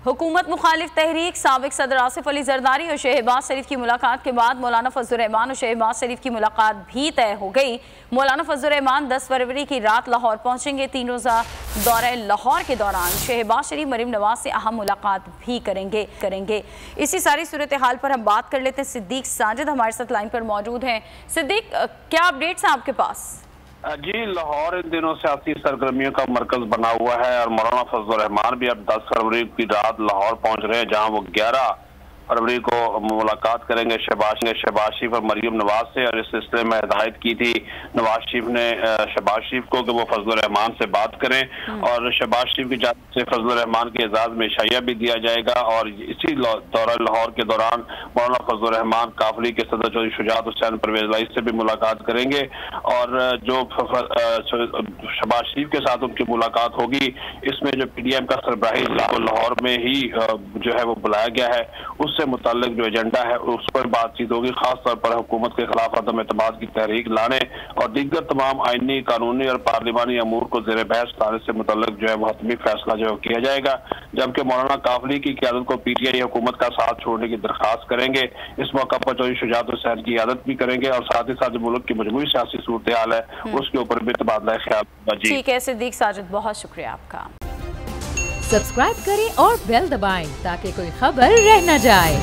हुकूमत मुखालिफ तहरीक साबिक सदर आसिफ अली जरदारी और शहबाज शरीफ की मुलाकात के बाद मौलाना फजलुर रहमान और शहबाज शरीफ की मुलाकात भी तय हो गई। मौलाना फजलुर रहमान 10 फरवरी की रात लाहौर पहुंचेंगे। 3 रोज़ा दौरे लाहौर के दौरान शहबाज शरीफ मरीम नवाज से अहम मुलाकात भी करेंगे। इसी सारी सूरत हाल पर हम बात कर लेते हैं। सिद्दीक साजिद हमारे साथ लाइन पर मौजूद हैं। सिद्दीक, क्या अपडेट्स हैं आपके पास? जी, लाहौर इन दिनों सियासी सरगर्मियों का मरकज बना हुआ है और मौलाना फजलुर रहमान भी अब 10 फरवरी की रात लाहौर पहुंच रहे हैं, जहां वो 11 फरवरी को मुलाकात करेंगे शहबाज शरीफ और मरीम नवाज से। और इस सिलसिले में हिदायत की थी नवाज शरीफ ने शहबाज शरीफ को कि वो फजलुर रहमान से बात करें और शहबाज शरीफ की जानिब से फजलुर रहमान के एजाज में इशाया भी दिया जाएगा। और इसी दौरा लाहौर के दौरान मौलाना फजलुर रहमान काफिले के सदर चौधरी शुजात हुसैन परवेज लाई से भी मुलाकात करेंगे और जो शहबाज शरीफ के साथ उनकी मुलाकात होगी, इसमें जो PDM का सरबराही लाहौर में ही जो है वो बुलाया गया है, उससे मुताल्लिक जो एजेंडा है उस पर बातचीत होगी। खास तौर पर हुकूमत के खिलाफ अदम एतमाद की तहरीक लाने और दीगर तमाम आईनी, कानूनी और पार्लिमानी अमूर को जेर बहस लाने से मुताल्लिक जो है वो हतमी फैसला जो किया जाएगा। जबकि मौलाना काफिले की क़यादत को PTI हुकूमत का साथ छोड़ने की दरखास्त करेंगे। इस मौका पर चौधरी शुजात हुसैन की क़यादत भी करेंगे और साथ ही साथ जो मुल्क की मजमूई सियासी सूरत हाल है उसके ऊपर भी तबादला ख्याल। ठीक है सिद्दीक साजिद, बहुत शुक्रिया आपका। सब्सक्राइब करें और बेल दबाएं ताकि कोई खबर रह न जाए।